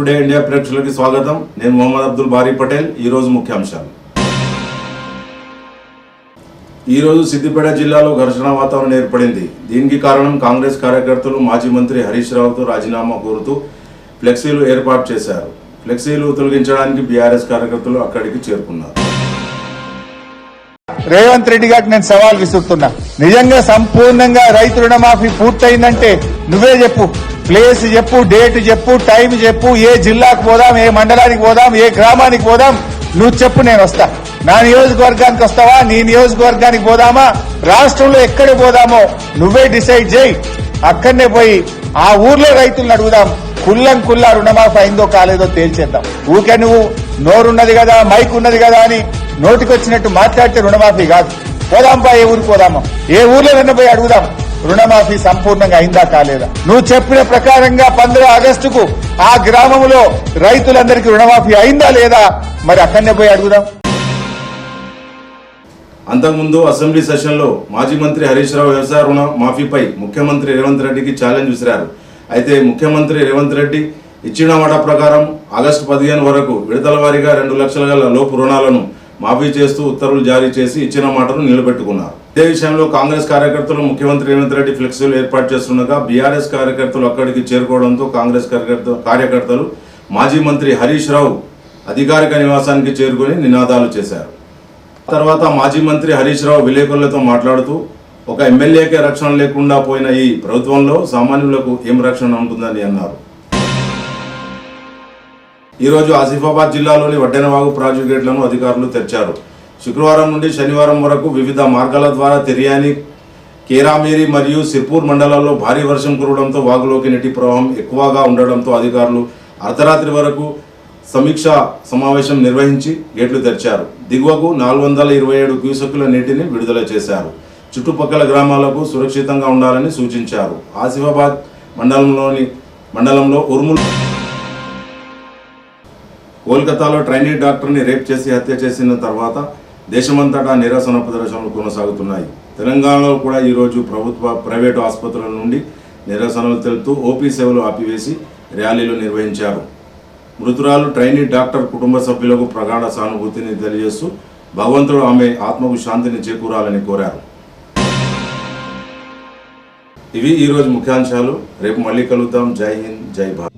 Today India ప్రేక్షకులకి స్వాగతం. నేను మొహమ్మద్ అబ్దుల్ బారీ పటేల్. ఈరోజు ముఖ్యాంశాలు. ఈరోజు సిద్దిపేట జిల్లాలో ఘర్షణ వాతావరణం ఏర్పడింది. దీనికి కారణం కాంగ్రెస్ కార్యకర్తలు మాజీ మంత్రి హరీష్ రావుతో రాజీనామా కోరుతూ ఫ్లెక్సీలు ఏర్పాటు చేశారు. ఫ్లెక్సీలు తొలగించడానికి బీఆర్ఎస్ కార్యకర్తలు అక్కడికి చేరుకున్నారు. రేవంత్ రెడ్డి గారికి నేను సవాల్ విసురుతున్నా. నిజంగా సంపూర్ణంగా రైతు రుణమాఫీ పూర్తయిందంటే నువ్వే చెప్పు, ప్లేస్ చెప్పు, డేట్ చెప్పు, టైం చెప్పు, ఏ జిల్లాకు పోదాం, ఏ మండలానికి పోదాం, ఏ గ్రామానికి పోదాం, నువ్వు చెప్పు, నేను వస్తా. నా నియోజకవర్గానికి వస్తావా, నీ నియోజకవర్గానికి పోదామా, రాష్ట్రంలో ఎక్కడ పోదామో నువ్వే డిసైడ్ చేయి. అక్కడనే పోయి ఆ ఊర్లో రైతులను అడుగుదాం, కుల్లా రుణమాఫీ అయిందో కాలేదో తేల్చేద్దాం. ఊకే నువ్వు నోరున్నది కదా, మైక్ ఉన్నది కదా అని నోటికొచ్చినట్టు మాట్లాడితే రుణమాఫీ కాదు. పోదాంపా, ఏ ఊరికి పోదామో, ఏ ఊర్లో పోయి అడుగుదాం రుణమాఫీ సంపూర్ణంగా అయిందా కాలేదా. నువ్వు చెప్పిన ప్రకారంగా 15 ఆగస్టుకు ఆ గ్రామంలో రైతులందరికీ రుణమాఫీ అయిందా లేదా, మరి అక్కడనే పోయి అడుగుదాం. అంతకుముందు అసెంబ్లీ సెషన్లో మాజీ మంత్రి హరీష్ రావు వ్యవసాయ రుణ మాఫీపై ముఖ్యమంత్రి రేవంత్ రెడ్డికి ఛాలెంజ్ విసిరారు. అయితే ముఖ్యమంత్రి రేవంత్ రెడ్డి ఇచ్చిన మాట ప్రకారం ఆగస్టు 15 వరకు విడతల వారీగా 2 లక్షల గల లోపు రుణాలను మాఫీ చేస్తూ ఉత్తర్వులు జారీ చేసి ఇచ్చిన మాటను నిలబెట్టుకున్నారు. ఇదే విషయంలో కాంగ్రెస్ కార్యకర్తలు ముఖ్యమంత్రి రేవంత్ రెడ్డి ఫ్లెక్సీలు ఏర్పాటు చేస్తుండగా బీఆర్ఎస్ కార్యకర్తలు అక్కడికి చేరుకోవడంతో కాంగ్రెస్ కార్యకర్తలు మాజీ మంత్రి హరీష్ రావు అధికారిక నివాసానికి చేరుకుని నినాదాలు చేశారు. తర్వాత మాజీ మంత్రి హరీష్ రావు విలేకరులతో మాట్లాడుతూ, ఒక ఎమ్మెల్యేకే రక్షణ లేకుండా పోయిన ఈ ప్రభుత్వంలో సామాన్యులకు ఏం రక్షణ ఉంటుందని అన్నారు. ఈరోజు ఆసిఫాబాద్ జిల్లాలోని వడ్డెనవాగు ప్రాజెక్టు గేట్లను అధికారులు తెరిచారు. శుక్రవారం నుండి శనివారం వరకు వివిధ మార్గాల ద్వారా తెరియాని, కేరామేరి మరియు సిర్పూర్ మండలాల్లో భారీ వర్షం కురవడంతో వాగులోకి నీటి ప్రవాహం ఎక్కువగా ఉండడంతో అధికారులు అర్ధరాత్రి వరకు సమీక్షా సమావేశం నిర్వహించి గేట్లు తెరిచారు. దిగువకు 427 క్యూసెక్కుల నీటిని విడుదల చేశారు. చుట్టుపక్కల గ్రామాలకు సురక్షితంగా ఉండాలని సూచించారు. ఆసిఫాబాద్ మండలంలో ఉరుములు కోల్కతాలో ట్రైనీ డాక్టర్ని రేప్ చేసి హత్య చేసిన తర్వాత దేశమంతటా నిరసన ప్రదర్శనలు కొనసాగుతున్నాయి. తెలంగాణలో కూడా ఈరోజు ప్రైవేటు ఆసుపత్రుల నుండి నిరసనలు తెలుపుతూ ఓపీ సేవలు ఆపివేసి ర్యాలీలు నిర్వహించారు. మృతురాలు ట్రైనీ డాక్టర్ కుటుంబ సభ్యులకు ప్రగాఢ సానుభూతిని తెలియజేస్తూ భగవంతుడు ఆమె ఆత్మకు శాంతిని చేకూరాలని కోరారు. ఇవి ఈరోజు ముఖ్యాంశాలు. రేపు మళ్ళీ కలుద్దాం. జై హింద్, జై భారత్.